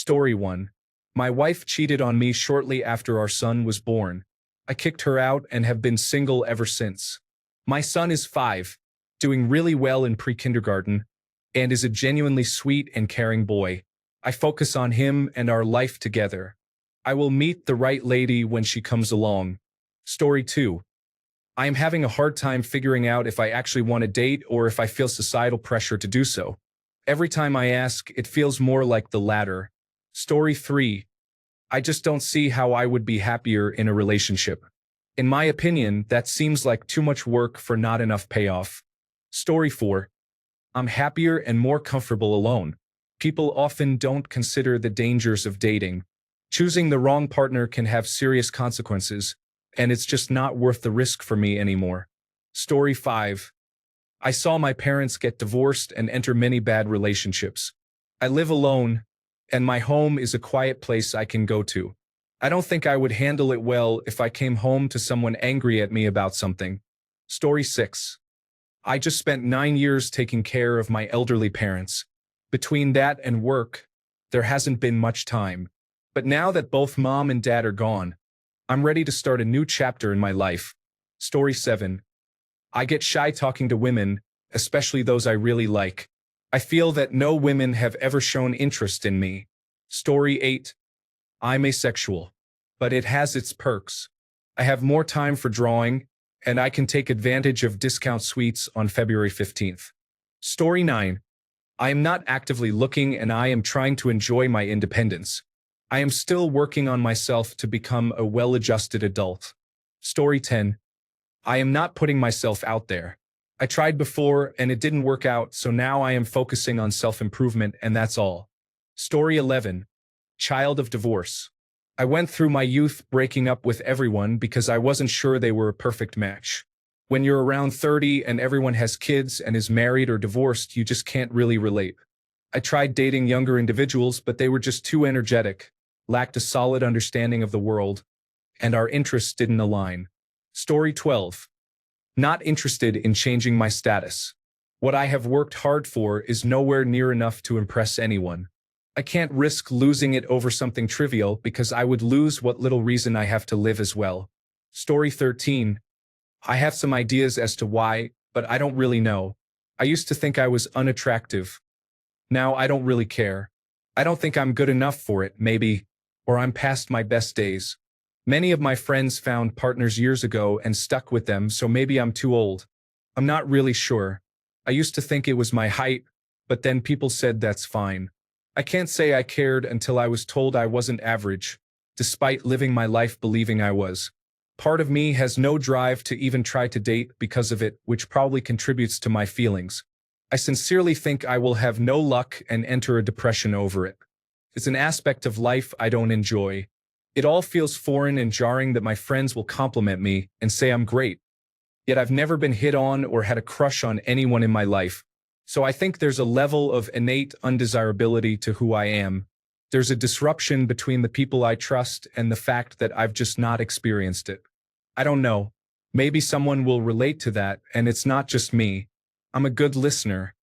Story 1. My wife cheated on me shortly after our son was born. I kicked her out and have been single ever since. My son is 5, doing really well in pre-kindergarten, and is a genuinely sweet and caring boy. I focus on him and our life together. I will meet the right lady when she comes along. Story 2. I am having a hard time figuring out if I actually want to date or if I feel societal pressure to do so. Every time I ask, it feels more like the latter. Story 3. I just don't see how I would be happier in a relationship. In my opinion, that seems like too much work for not enough payoff. Story 4. I'm happier and more comfortable alone. People often don't consider the dangers of dating. Choosing the wrong partner can have serious consequences, and it's just not worth the risk for me anymore. Story 5. I saw my parents get divorced and enter many bad relationships. I live alone, and my home is a quiet place I can go to. I don't think I would handle it well if I came home to someone angry at me about something. Story 6. I just spent 9 years taking care of my elderly parents. Between that and work, there hasn't been much time. But now that both mom and dad are gone, I'm ready to start a new chapter in my life. Story 7. I get shy talking to women, especially those I really like. I feel that no women have ever shown interest in me. Story 8. I'm asexual, but it has its perks. I have more time for drawing, and I can take advantage of discount suites on February 15th. Story 9. I am not actively looking and I am trying to enjoy my independence. I am still working on myself to become a well-adjusted adult. Story 10. I am not putting myself out there. I tried before and it didn't work out, so now I am focusing on self-improvement and that's all. Story 11. Child of divorce. I went through my youth breaking up with everyone because I wasn't sure they were a perfect match. When you're around 30 and everyone has kids and is married or divorced, you just can't really relate. I tried dating younger individuals, but they were just too energetic, lacked a solid understanding of the world, and our interests didn't align. Story 12. Not interested in changing my status. What I have worked hard for is nowhere near enough to impress anyone. I can't risk losing it over something trivial because I would lose what little reason I have to live as well. Story 13. I have some ideas as to why, but I don't really know. I used to think I was unattractive. Now I don't really care. I don't think I'm good enough for it, maybe, or I'm past my best days. Many of my friends found partners years ago and stuck with them, so maybe I'm too old. I'm not really sure. I used to think it was my height, but then people said that's fine. I can't say I cared until I was told I wasn't average, despite living my life believing I was. Part of me has no drive to even try to date because of it, which probably contributes to my feelings. I sincerely think I will have no luck and enter a depression over it. It's an aspect of life I don't enjoy. It all feels foreign and jarring that my friends will compliment me and say I'm great. Yet I've never been hit on or had a crush on anyone in my life. So I think there's a level of innate undesirability to who I am. There's a disruption between the people I trust and the fact that I've just not experienced it. I don't know. Maybe someone will relate to that, and it's not just me. I'm a good listener.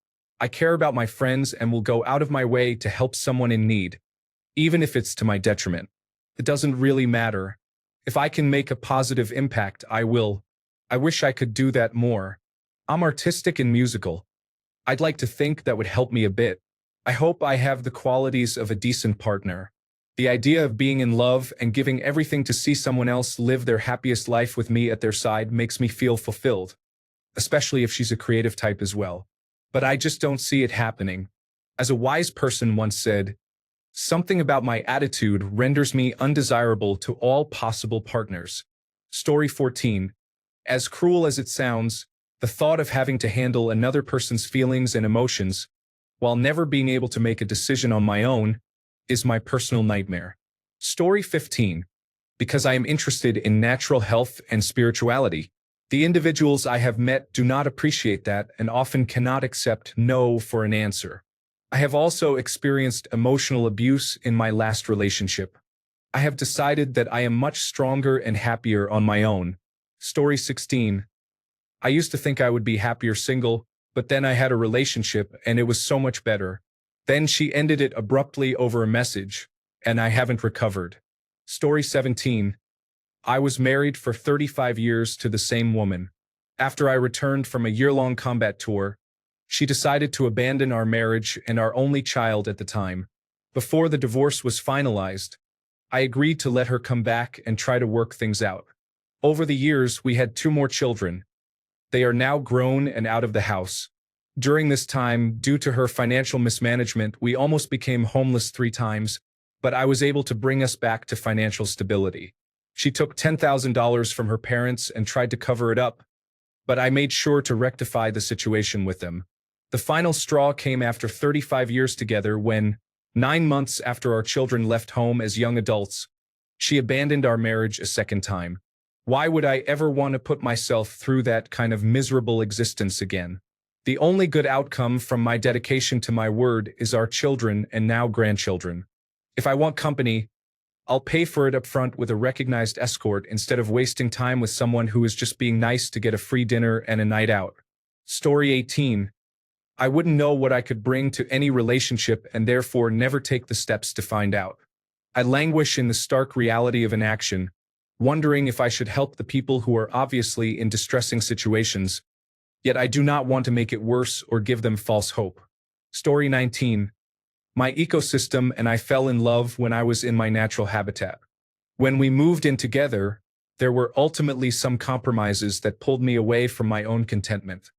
I care about my friends and will go out of my way to help someone in need, even if it's to my detriment. It doesn't really matter. If I can make a positive impact, I will. I wish I could do that more. I'm artistic and musical. I'd like to think that would help me a bit. I hope I have the qualities of a decent partner. The idea of being in love and giving everything to see someone else live their happiest life with me at their side makes me feel fulfilled, especially if she's a creative type as well. But I just don't see it happening. As a wise person once said, something about my attitude renders me undesirable to all possible partners. Story 14. As cruel as it sounds, the thought of having to handle another person's feelings and emotions, while never being able to make a decision on my own, is my personal nightmare. Story 15. Because I am interested in natural health and spirituality. The individuals I have met do not appreciate that and often cannot accept no for an answer. I have also experienced emotional abuse in my last relationship. I have decided that I am much stronger and happier on my own. Story 16. I used to think I would be happier single, but then I had a relationship and it was so much better. Then she ended it abruptly over a message, and I haven't recovered. Story 17. I was married for 35 years to the same woman. After I returned from a year-long combat tour, she decided to abandon our marriage and our only child at the time. Before the divorce was finalized, I agreed to let her come back and try to work things out. Over the years, we had 2 more children. They are now grown and out of the house. During this time, due to her financial mismanagement, we almost became homeless 3 times, but I was able to bring us back to financial stability. She took $10,000 from her parents and tried to cover it up, but I made sure to rectify the situation with them. The final straw came after 35 years together when, 9 months after our children left home as young adults, she abandoned our marriage a second time. Why would I ever want to put myself through that kind of miserable existence again? The only good outcome from my dedication to my word is our children and now grandchildren. If I want company, I'll pay for it up front with a recognized escort instead of wasting time with someone who is just being nice to get a free dinner and a night out. Story 18. I wouldn't know what I could bring to any relationship and therefore never take the steps to find out. I languish in the stark reality of inaction, wondering if I should help the people who are obviously in distressing situations, yet I do not want to make it worse or give them false hope. Story 19. My ecosystem and I fell in love when I was in my natural habitat. When we moved in together, there were ultimately some compromises that pulled me away from my own contentment.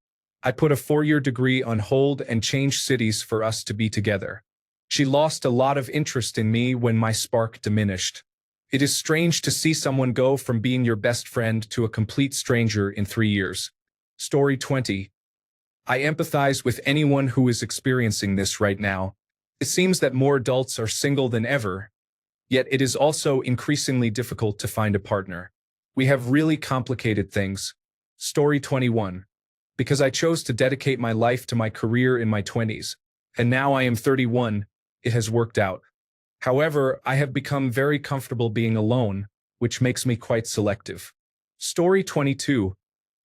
I put a 4-year degree on hold and changed cities for us to be together. She lost a lot of interest in me when my spark diminished. It is strange to see someone go from being your best friend to a complete stranger in 3 years. Story 20. I empathize with anyone who is experiencing this right now. It seems that more adults are single than ever, yet it is also increasingly difficult to find a partner. We have really complicated things. Story 21. Because I chose to dedicate my life to my career in my 20s, and now I am 31, it has worked out. However, I have become very comfortable being alone, which makes me quite selective. Story 22.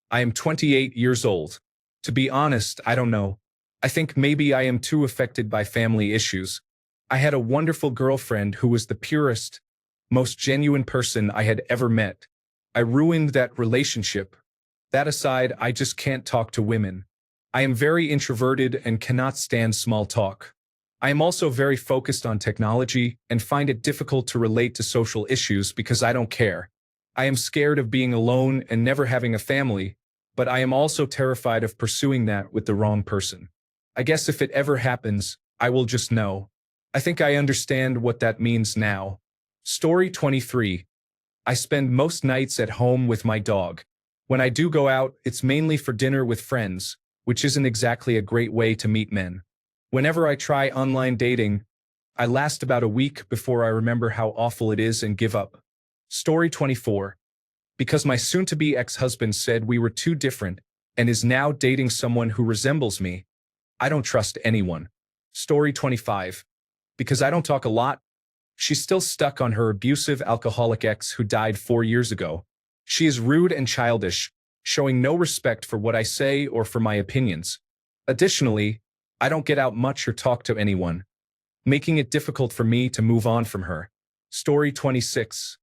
I am 28 years old. To be honest, I don't know. I think maybe I am too affected by family issues. I had a wonderful girlfriend who was the purest, most genuine person I had ever met. I ruined that relationship. That aside, I just can't talk to women. I am very introverted and cannot stand small talk. I am also very focused on technology and find it difficult to relate to social issues because I don't care. I am scared of being alone and never having a family, but I am also terrified of pursuing that with the wrong person. I guess if it ever happens, I will just know. I think I understand what that means now. Story 23. I spend most nights at home with my dog. When I do go out, it's mainly for dinner with friends, which isn't exactly a great way to meet men. Whenever I try online dating, I last about a week before I remember how awful it is and give up. Story 24. Because my soon-to-be ex-husband said we were too different and is now dating someone who resembles me, I don't trust anyone. Story 25. Because I don't talk a lot, she's still stuck on her abusive alcoholic ex who died 4 years ago. She is rude and childish, showing no respect for what I say or for my opinions. Additionally, I don't get out much or talk to anyone, making it difficult for me to move on from her. Story 26.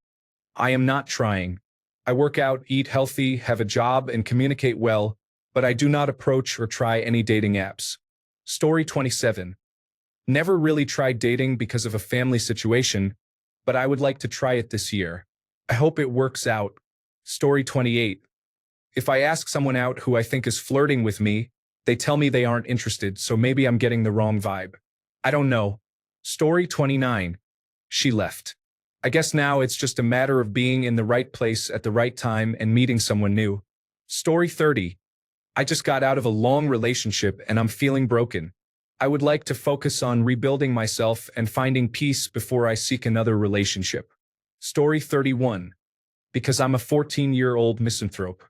I am not trying. I work out, eat healthy, have a job, and communicate well, but I do not approach or try any dating apps. Story 27. Never really tried dating because of a family situation, but I would like to try it this year. I hope it works out. Story 28. If I ask someone out who I think is flirting with me, they tell me they aren't interested, so maybe I'm getting the wrong vibe. I don't know. Story 29. She left. I guess now it's just a matter of being in the right place at the right time and meeting someone new. Story 30. I just got out of a long relationship and I'm feeling broken. I would like to focus on rebuilding myself and finding peace before I seek another relationship. Story 31. Because I'm a 14-year-old misanthrope.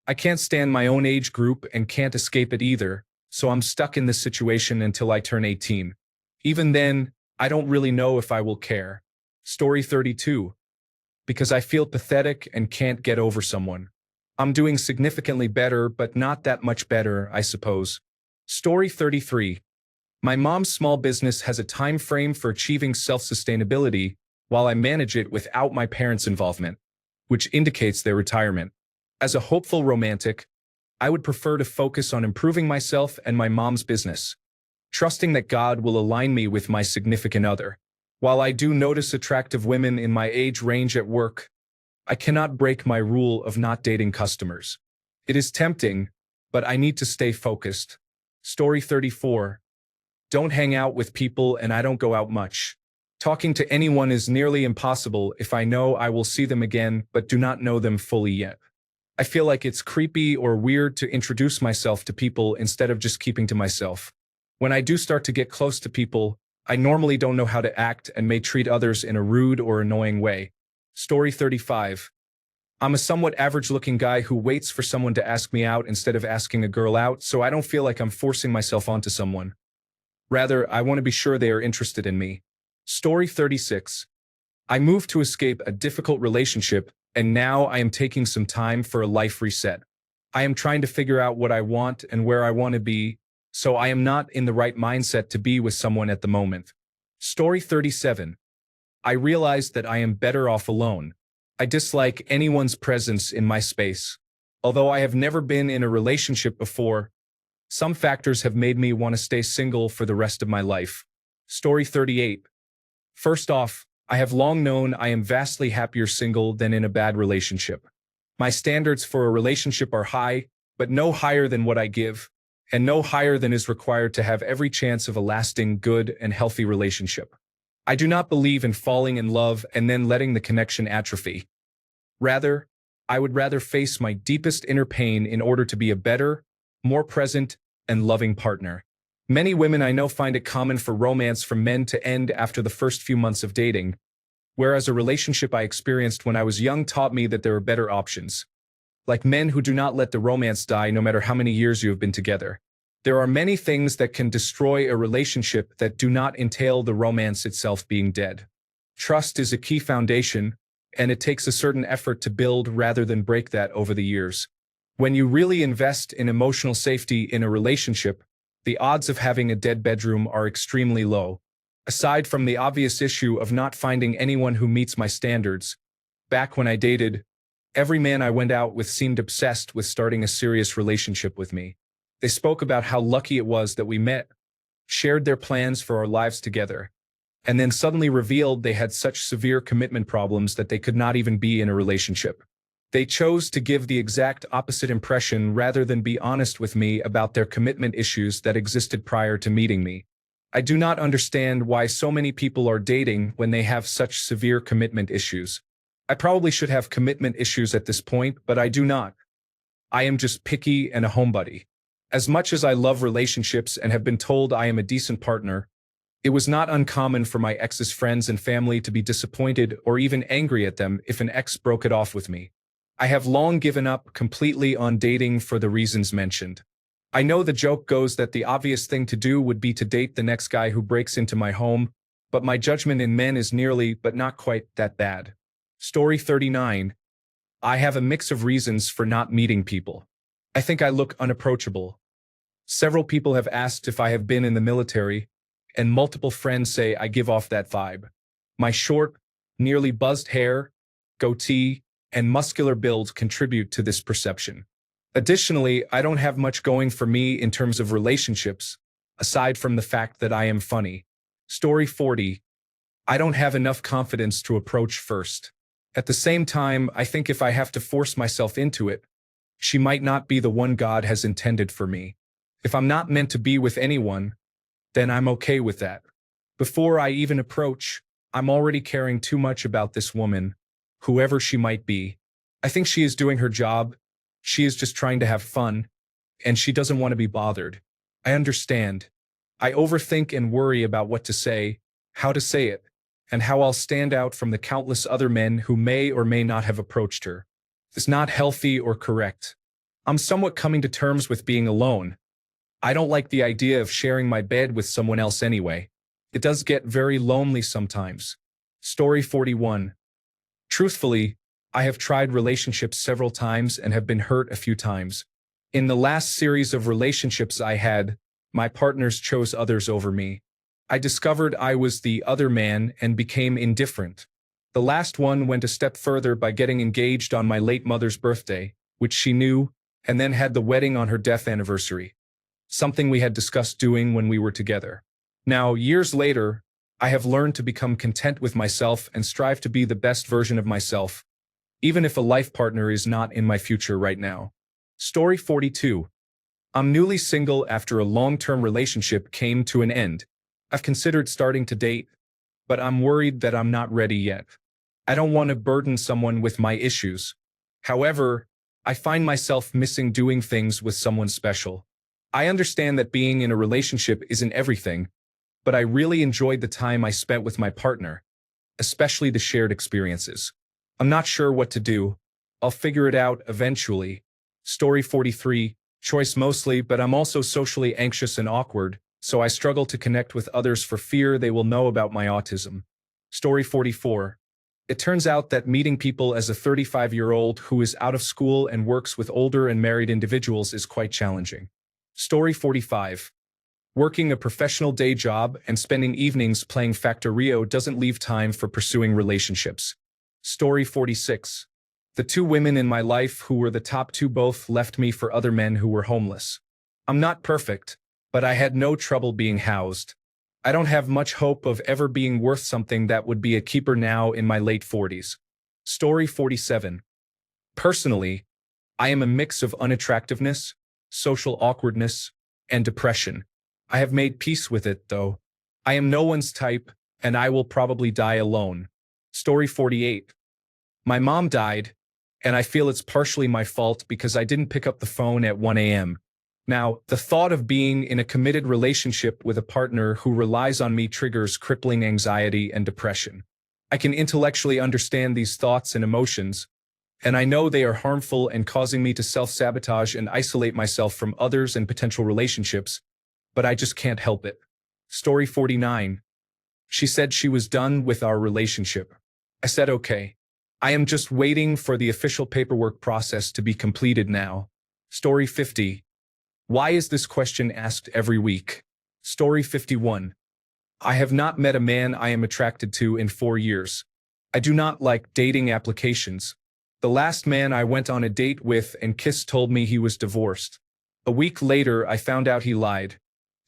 I can't stand my own age group and can't escape it either, so I'm stuck in this situation until I turn 18. Even then, I don't really know if I will care. Story 32. Because I feel pathetic and can't get over someone. I'm doing significantly better, but not that much better, I suppose. Story 33. My mom's small business has a time frame for achieving self-sustainability, while I manage it without my parents' involvement, which indicates their retirement. As a hopeful romantic, I would prefer to focus on improving myself and my mom's business, trusting that God will align me with my significant other. While I do notice attractive women in my age range at work, I cannot break my rule of not dating customers. It is tempting, but I need to stay focused. Story 34. Don't hang out with people and I don't go out much. Talking to anyone is nearly impossible if I know I will see them again but do not know them fully yet. I feel like it's creepy or weird to introduce myself to people instead of just keeping to myself. When I do start to get close to people, I normally don't know how to act and may treat others in a rude or annoying way. Story 35. I'm a somewhat average-looking guy who waits for someone to ask me out instead of asking a girl out, so I don't feel like I'm forcing myself onto someone. Rather, I want to be sure they are interested in me. Story 36. I moved to escape a difficult relationship, and now I am taking some time for a life reset. I am trying to figure out what I want and where I want to be, so I am not in the right mindset to be with someone at the moment. Story 37. I realized that I am better off alone. I dislike anyone's presence in my space. Although I have never been in a relationship before, some factors have made me want to stay single for the rest of my life. Story 38. First off, I have long known I am vastly happier single than in a bad relationship. My standards for a relationship are high, but no higher than what I give, and no higher than is required to have every chance of a lasting, good, and healthy relationship. I do not believe in falling in love and then letting the connection atrophy. Rather, I would rather face my deepest inner pain in order to be a better, more present, and loving partner. Many women I know find it common for romance from men to end after the first few months of dating, whereas a relationship I experienced when I was young taught me that there are better options. Like men who do not let the romance die no matter how many years you have been together. There are many things that can destroy a relationship that do not entail the romance itself being dead. Trust is a key foundation, and it takes a certain effort to build rather than break that over the years. When you really invest in emotional safety in a relationship, the odds of having a dead bedroom are extremely low. Aside from the obvious issue of not finding anyone who meets my standards, back when I dated, every man I went out with seemed obsessed with starting a serious relationship with me. They spoke about how lucky it was that we met, shared their plans for our lives together, and then suddenly revealed they had such severe commitment problems that they could not even be in a relationship. They chose to give the exact opposite impression rather than be honest with me about their commitment issues that existed prior to meeting me. I do not understand why so many people are dating when they have such severe commitment issues. I probably should have commitment issues at this point, but I do not. I am just picky and a homebody. As much as I love relationships and have been told I am a decent partner, it was not uncommon for my ex's friends and family to be disappointed or even angry at them if an ex broke it off with me. I have long given up completely on dating for the reasons mentioned. I know the joke goes that the obvious thing to do would be to date the next guy who breaks into my home, but my judgment in men is nearly but not quite that bad. Story 39. I have a mix of reasons for not meeting people. I think I look unapproachable. Several people have asked if I have been in the military, and multiple friends say I give off that vibe. My short, nearly buzzed hair, goatee, and muscular build contribute to this perception. Additionally, I don't have much going for me in terms of relationships, aside from the fact that I am funny. Story 40. I don't have enough confidence to approach first. At the same time, I think if I have to force myself into it, she might not be the one God has intended for me. If I'm not meant to be with anyone, then I'm okay with that. Before I even approach, I'm already caring too much about this woman, whoever she might be. I think she is doing her job. She is just trying to have fun, and she doesn't want to be bothered. I understand. I overthink and worry about what to say, how to say it, and how I'll stand out from the countless other men who may or may not have approached her. It's not healthy or correct. I'm somewhat coming to terms with being alone. I don't like the idea of sharing my bed with someone else anyway. It does get very lonely sometimes. Story 41. Truthfully, I have tried relationships several times and have been hurt a few times. In the last series of relationships I had, my partners chose others over me. I discovered I was the other man and became indifferent. The last one went a step further by getting engaged on my late mother's birthday, which she knew, and then had the wedding on her death anniversary, something we had discussed doing when we were together. Now, years later, I have learned to become content with myself and strive to be the best version of myself, even if a life partner is not in my future right now. Story 42. I'm newly single after a long-term relationship came to an end. I've considered starting to date, but I'm worried that I'm not ready yet. I don't want to burden someone with my issues. However, I find myself missing doing things with someone special. I understand that being in a relationship isn't everything, but I really enjoyed the time I spent with my partner, especially the shared experiences. I'm not sure what to do. I'll figure it out eventually. Story 43. Choice mostly, but I'm also socially anxious and awkward, so I struggle to connect with others for fear they will know about my autism. Story 44. It turns out that meeting people as a 35-year-old who is out of school and works with older and married individuals is quite challenging. Story 45. Working a professional day job and spending evenings playing Factorio doesn't leave time for pursuing relationships. Story 46. The two women in my life who were the top two both left me for other men who were homeless. I'm not perfect, but I had no trouble being housed. I don't have much hope of ever being worth something that would be a keeper now in my late 40s. Story 47. Personally, I am a mix of unattractiveness, social awkwardness, and depression. I have made peace with it, though. I am no one's type, and I will probably die alone. Story 48. My mom died, and I feel it's partially my fault because I didn't pick up the phone at 1 a.m. Now, the thought of being in a committed relationship with a partner who relies on me triggers crippling anxiety and depression. I can intellectually understand these thoughts and emotions, and I know they are harmful and causing me to self-sabotage and isolate myself from others and potential relationships, but I just can't help it. Story 49. She said she was done with our relationship. I said okay. I am just waiting for the official paperwork process to be completed now. Story 50. Why is this question asked every week? Story 51. I have not met a man I am attracted to in 4 years. I do not like dating applications. The last man I went on a date with and kissed told me he was divorced. A week later, I found out he lied.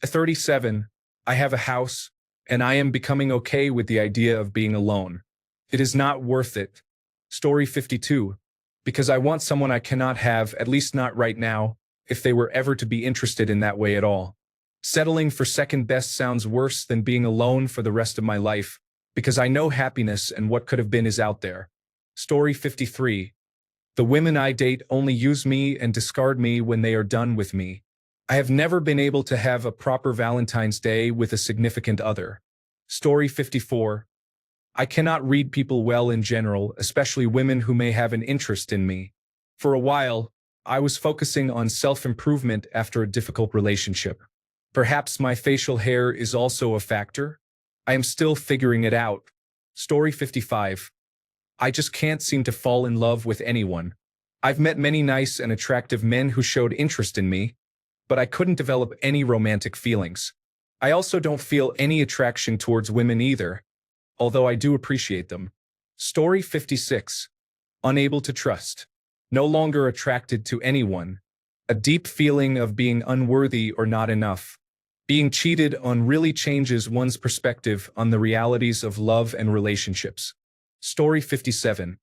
At 37, I have a house, and I am becoming okay with the idea of being alone. It is not worth it. Story 52. Because I want someone I cannot have, at least not right now, if they were ever to be interested in that way at all. Settling for second best sounds worse than being alone for the rest of my life, because I know happiness and what could have been is out there. Story 53. The women I date only use me and discard me when they are done with me. I have never been able to have a proper Valentine's Day with a significant other. Story 54. I cannot read people well in general, especially women who may have an interest in me. For a while, I was focusing on self-improvement after a difficult relationship. Perhaps my facial hair is also a factor. I am still figuring it out. Story 55. I just can't seem to fall in love with anyone. I've met many nice and attractive men who showed interest in me, but I couldn't develop any romantic feelings. I also don't feel any attraction towards women either, although I do appreciate them. Story 56. Unable to trust. No longer attracted to anyone. A deep feeling of being unworthy or not enough. Being cheated on really changes one's perspective on the realities of love and relationships. Story 57.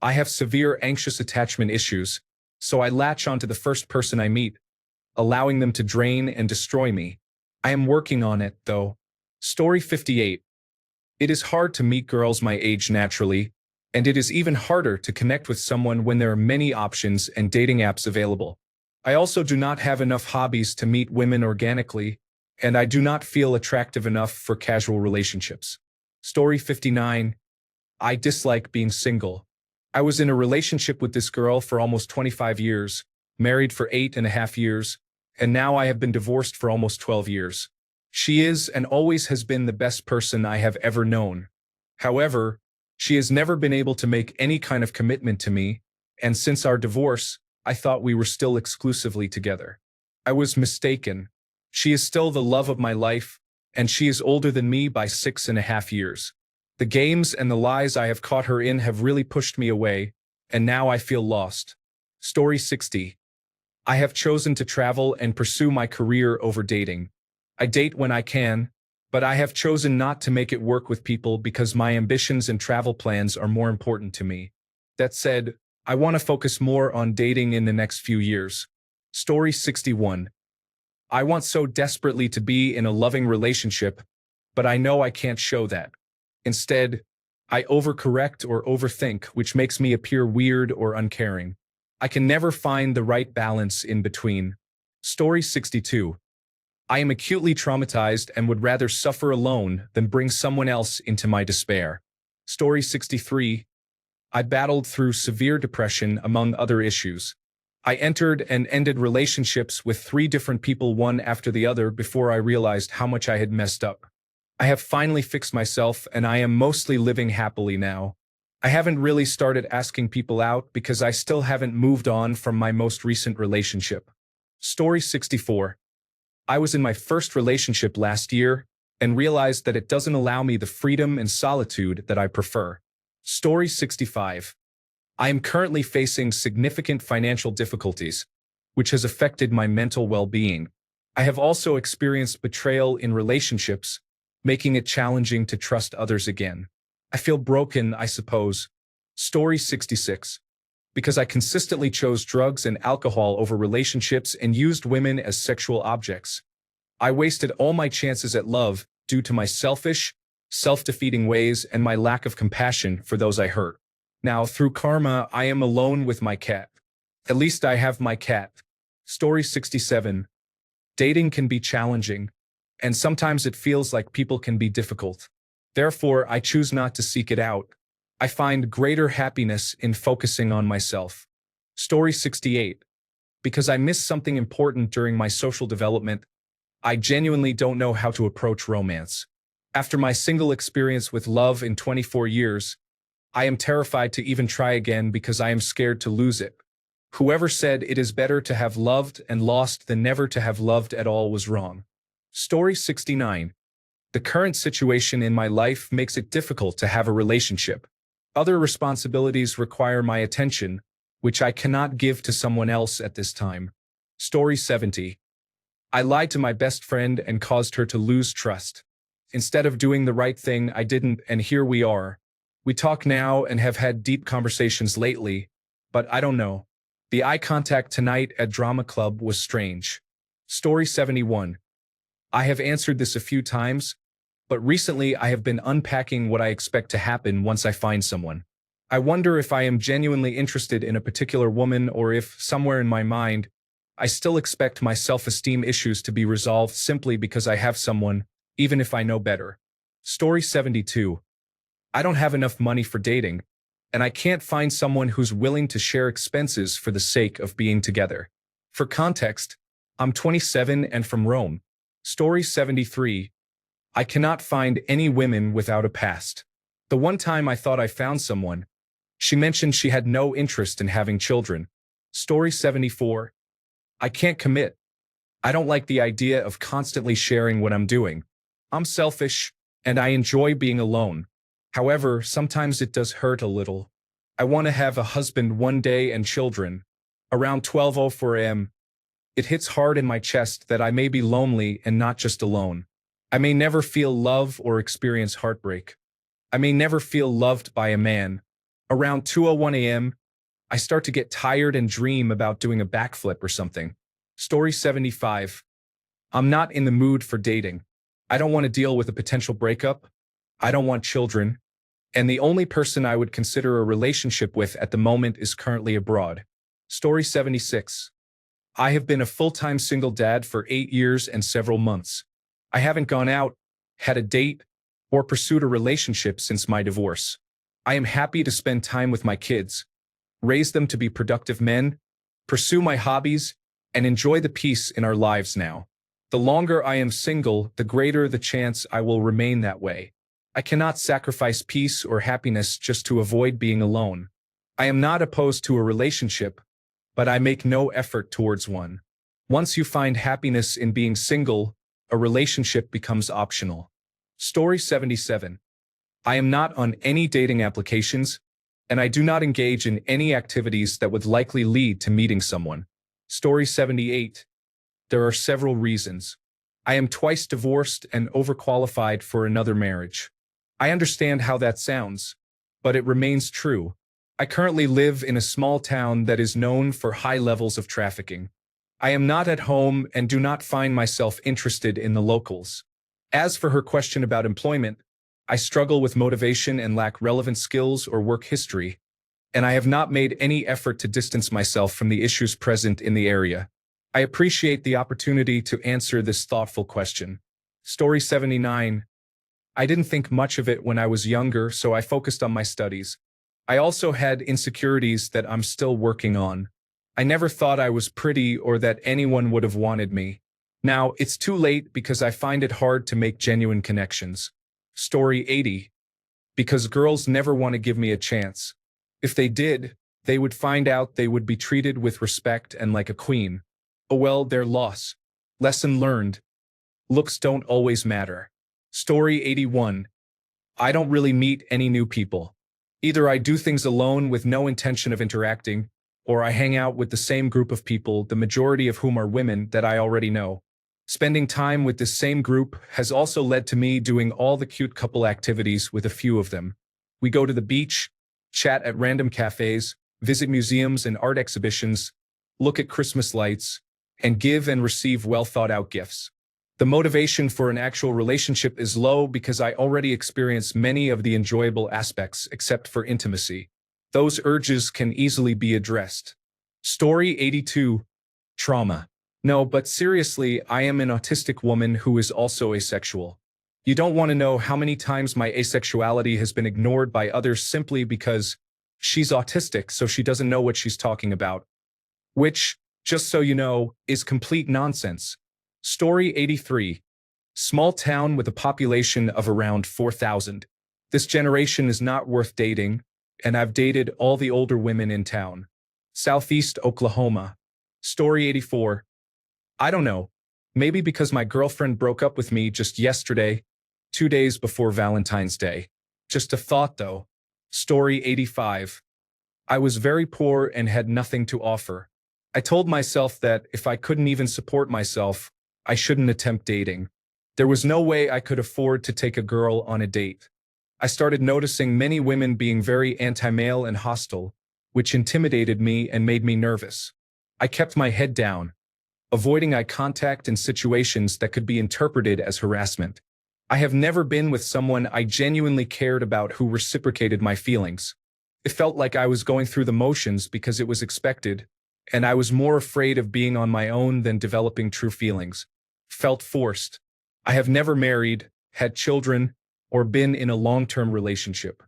I have severe anxious attachment issues, so I latch onto the first person I meet, allowing them to drain and destroy me. I am working on it, though. Story 58. It is hard to meet girls my age naturally, and it is even harder to connect with someone when there are many options and dating apps available. I also do not have enough hobbies to meet women organically, and I do not feel attractive enough for casual relationships. Story 59. I dislike being single. I was in a relationship with this girl for almost 25 years, married for 8.5 years, and now I have been divorced for almost 12 years. She is and always has been the best person I have ever known. However, she has never been able to make any kind of commitment to me, and since our divorce, I thought we were still exclusively together. I was mistaken. She is still the love of my life, and she is older than me by 6.5 years. The games and the lies I have caught her in have really pushed me away, and now I feel lost. Story 60. I have chosen to travel and pursue my career over dating. I date when I can, but I have chosen not to make it work with people because my ambitions and travel plans are more important to me. That said, I want to focus more on dating in the next few years. Story 61. I want so desperately to be in a loving relationship, but I know I can't show that. Instead, I overcorrect or overthink, which makes me appear weird or uncaring. I can never find the right balance in between. Story 62. I am acutely traumatized and would rather suffer alone than bring someone else into my despair. Story 63. I battled through severe depression among other issues. I entered and ended relationships with 3 different people one after the other before I realized how much I had messed up. I have finally fixed myself and I am mostly living happily now. I haven't really started asking people out because I still haven't moved on from my most recent relationship. Story 64. I was in my first relationship last year and realized that it doesn't allow me the freedom and solitude that I prefer. Story 65. I am currently facing significant financial difficulties, which has affected my mental well-being. I have also experienced betrayal in relationships, making it challenging to trust others again. I feel broken, I suppose. Story 66. Because I consistently chose drugs and alcohol over relationships and used women as sexual objects. I wasted all my chances at love due to my selfish, self-defeating ways and my lack of compassion for those I hurt. Now, through karma, I am alone with my cat. At least I have my cat. Story 67. Dating can be challenging, and sometimes it feels like people can be difficult. Therefore, I choose not to seek it out. I find greater happiness in focusing on myself. Story 68. Because I missed something important during my social development, I genuinely don't know how to approach romance. After my single experience with love in 24 years, I am terrified to even try again because I am scared to lose it. Whoever said it is better to have loved and lost than never to have loved at all was wrong. Story 69. The current situation in my life makes it difficult to have a relationship. Other responsibilities require my attention, which I cannot give to someone else at this time. Story 70. I lied to my best friend and caused her to lose trust. Instead of doing the right thing, I didn't, and here we are. We talk now and have had deep conversations lately, but I don't know. The eye contact tonight at drama club was strange. Story 71. I have answered this a few times, but recently I have been unpacking what I expect to happen once I find someone. I wonder if I am genuinely interested in a particular woman or if, somewhere in my mind, I still expect my self-esteem issues to be resolved simply because I have someone, even if I know better. Story 72. I don't have enough money for dating, and I can't find someone who's willing to share expenses for the sake of being together. For context, I'm 27 and from Rome. Story 73. I cannot find any women without a past. The one time I thought I found someone, she mentioned she had no interest in having children. Story 74. I can't commit. I don't like the idea of constantly sharing what I'm doing. I'm selfish, and I enjoy being alone. However, sometimes it does hurt a little. I want to have a husband one day and children. Around 12:04 a.m., it hits hard in my chest that I may be lonely and not just alone. I may never feel love or experience heartbreak. I may never feel loved by a man. Around 2:01 a.m., I start to get tired and dream about doing a backflip or something. Story 75. I'm not in the mood for dating. I don't want to deal with a potential breakup. I don't want children. And the only person I would consider a relationship with at the moment is currently abroad. Story 76. I have been a full-time single dad for 8 years and several months. I haven't gone out, had a date, or pursued a relationship since my divorce. I am happy to spend time with my kids, raise them to be productive men, pursue my hobbies, and enjoy the peace in our lives now. The longer I am single, the greater the chance I will remain that way. I cannot sacrifice peace or happiness just to avoid being alone. I am not opposed to a relationship, but I make no effort towards one. Once you find happiness in being single, a relationship becomes optional. Story 77. I am not on any dating applications, and I do not engage in any activities that would likely lead to meeting someone. Story 78. There are several reasons. I am twice divorced and overqualified for another marriage. I understand how that sounds, but it remains true. I currently live in a small town that is known for high levels of trafficking. I am not at home and do not find myself interested in the locals. As for her question about employment, I struggle with motivation and lack relevant skills or work history, and I have not made any effort to distance myself from the issues present in the area. I appreciate the opportunity to answer this thoughtful question. Story 79. I didn't think much of it when I was younger, so I focused on my studies. I also had insecurities that I'm still working on. I never thought I was pretty or that anyone would have wanted me. Now, it's too late because I find it hard to make genuine connections. Story 80. Because girls never want to give me a chance. If they did, they would find out they would be treated with respect and like a queen. Oh well, their loss. Lesson learned. Looks don't always matter. Story 81. I don't really meet any new people. Either I do things alone with no intention of interacting, or I hang out with the same group of people, the majority of whom are women that I already know. Spending time with this same group has also led to me doing all the cute couple activities with a few of them. We go to the beach, chat at random cafes, visit museums and art exhibitions, look at Christmas lights, and give and receive well-thought-out gifts. The motivation for an actual relationship is low because I already experience many of the enjoyable aspects except for intimacy. Those urges can easily be addressed. Story 82. Trauma. No, but seriously, I am an autistic woman who is also asexual. You don't want to know how many times my asexuality has been ignored by others simply because she's autistic, so she doesn't know what she's talking about. Which, just so you know, is complete nonsense. Story 83. Small town with a population of around 4,000. This generation is not worth dating, and I've dated all the older women in town. Southeast Oklahoma. Story 84. I don't know. Maybe because my girlfriend broke up with me just yesterday, 2 days before Valentine's Day. Just a thought though. Story 85. I was very poor and had nothing to offer. I told myself that if I couldn't even support myself, I shouldn't attempt dating. There was no way I could afford to take a girl on a date. I started noticing many women being very anti-male and hostile, which intimidated me and made me nervous. I kept my head down, avoiding eye contact in situations that could be interpreted as harassment. I have never been with someone I genuinely cared about who reciprocated my feelings. It felt like I was going through the motions because it was expected, and I was more afraid of being on my own than developing true feelings. Felt forced. I have never married, had children, or been in a long-term relationship.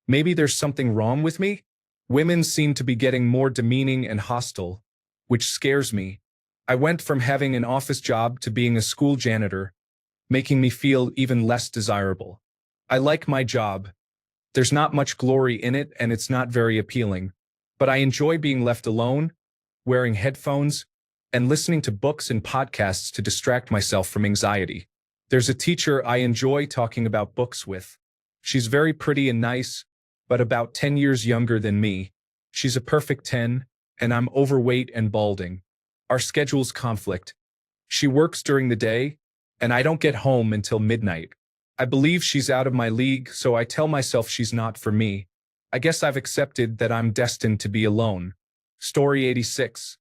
Maybe there's something wrong with me? Women seem to be getting more demeaning and hostile, which scares me. I went from having an office job to being a school janitor, making me feel even less desirable. I like my job. There's not much glory in it and it's not very appealing, but I enjoy being left alone, wearing headphones, and listening to books and podcasts to distract myself from anxiety. There's a teacher I enjoy talking about books with. She's very pretty and nice, but about 10 years younger than me. She's a perfect 10, and I'm overweight and balding. Our schedules conflict. She works during the day, and I don't get home until midnight. I believe she's out of my league, so I tell myself she's not for me. I guess I've accepted that I'm destined to be alone. Story 86.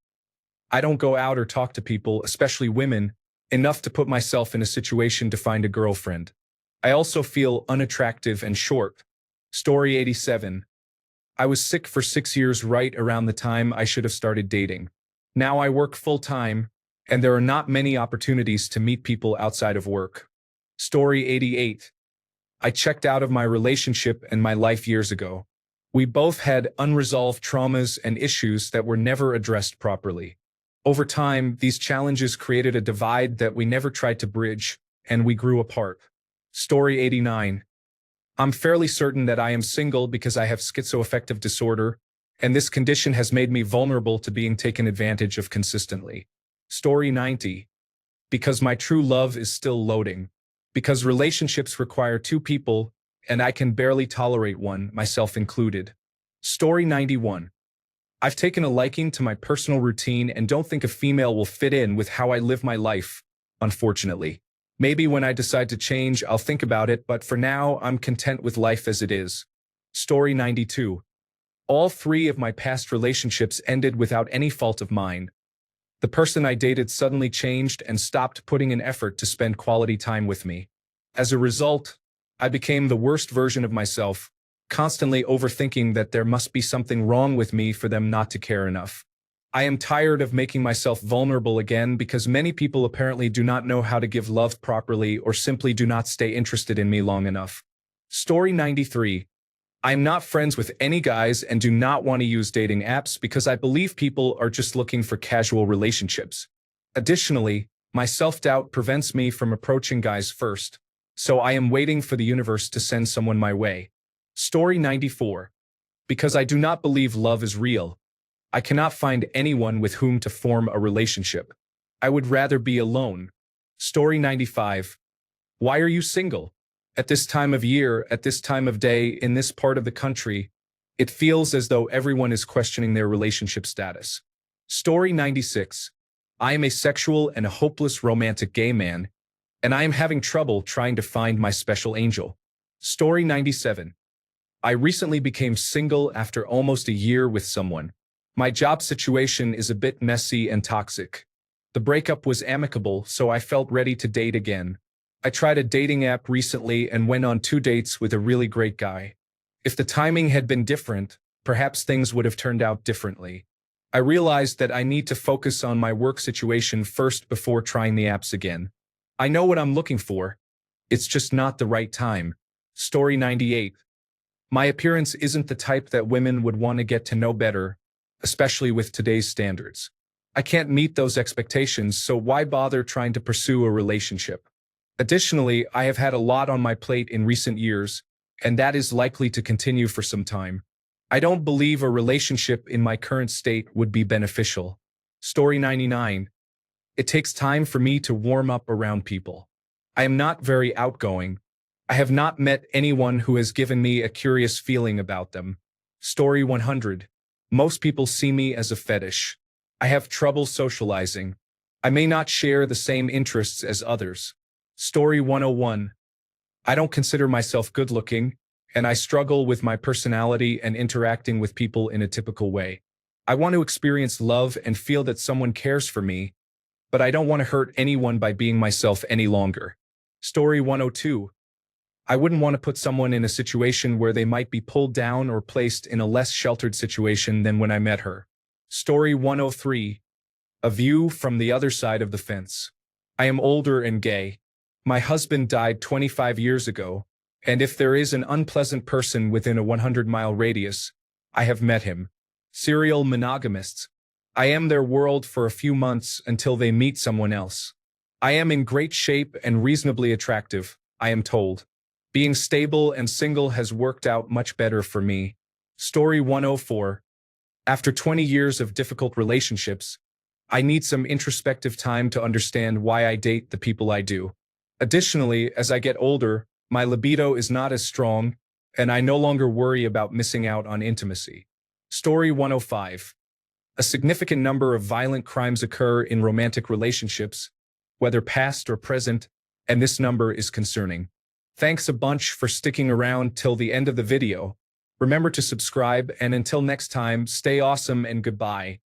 I don't go out or talk to people, especially women, enough to put myself in a situation to find a girlfriend. I also feel unattractive and short. Story 87. I was sick for 6 years right around the time I should have started dating. Now I work full-time, and there are not many opportunities to meet people outside of work. Story 88. I checked out of my relationship and my life years ago. We both had unresolved traumas and issues that were never addressed properly. Over time, these challenges created a divide that we never tried to bridge, and we grew apart. Story 89. I'm fairly certain that I am single because I have schizoaffective disorder, and this condition has made me vulnerable to being taken advantage of consistently. Story 90. Because my true love is still loading. Because relationships require two people, and I can barely tolerate one, myself included. Story 91. I've taken a liking to my personal routine and don't think a female will fit in with how I live my life, unfortunately. Maybe when I decide to change, I'll think about it, but for now, I'm content with life as it is. Story 92. All three of my past relationships ended without any fault of mine. The person I dated suddenly changed and stopped putting in effort to spend quality time with me. As a result, I became the worst version of myself, constantly overthinking that there must be something wrong with me for them not to care enough. I am tired of making myself vulnerable again because many people apparently do not know how to give love properly or simply do not stay interested in me long enough. Story 93. I am not friends with any guys and do not want to use dating apps because I believe people are just looking for casual relationships. Additionally, my self-doubt prevents me from approaching guys first, so I am waiting for the universe to send someone my way. Story 94. Because I do not believe love is real, I cannot find anyone with whom to form a relationship. I would rather be alone. Story 95. Why are you single? At this time of year, at this time of day, in this part of the country, it feels as though everyone is questioning their relationship status. Story 96. I am a sexual and a hopeless romantic gay man, and I am having trouble trying to find my special angel. Story 97. I recently became single after almost a year with someone. My job situation is a bit messy and toxic. The breakup was amicable, so I felt ready to date again. I tried a dating app recently and went on 2 dates with a really great guy. If the timing had been different, perhaps things would have turned out differently. I realized that I need to focus on my work situation first before trying the apps again. I know what I'm looking for. It's just not the right time. Story 98. My appearance isn't the type that women would want to get to know better, especially with today's standards. I can't meet those expectations, so why bother trying to pursue a relationship? Additionally, I have had a lot on my plate in recent years, and that is likely to continue for some time. I don't believe a relationship in my current state would be beneficial. Story 99. It takes time for me to warm up around people. I am not very outgoing. I have not met anyone who has given me a curious feeling about them. Story 100. Most people see me as a fetish. I have trouble socializing. I may not share the same interests as others. Story 101. I don't consider myself good-looking, and I struggle with my personality and interacting with people in a typical way. I want to experience love and feel that someone cares for me, but I don't want to hurt anyone by being myself any longer. Story 102. I wouldn't want to put someone in a situation where they might be pulled down or placed in a less sheltered situation than when I met her. Story 103. A view from the other side of the fence. I am older and gay. My husband died 25 years ago, and if there is an unpleasant person within a 100-mile radius, I have met him. Serial monogamists. I am their world for a few months until they meet someone else. I am in great shape and reasonably attractive, I am told. Being stable and single has worked out much better for me. Story 104. After 20 years of difficult relationships, I need some introspective time to understand why I date the people I do. Additionally, as I get older, my libido is not as strong, and I no longer worry about missing out on intimacy. Story 105. A significant number of violent crimes occur in romantic relationships, whether past or present, and this number is concerning. Thanks a bunch for sticking around till the end of the video. Remember to subscribe, and until next time, stay awesome and goodbye.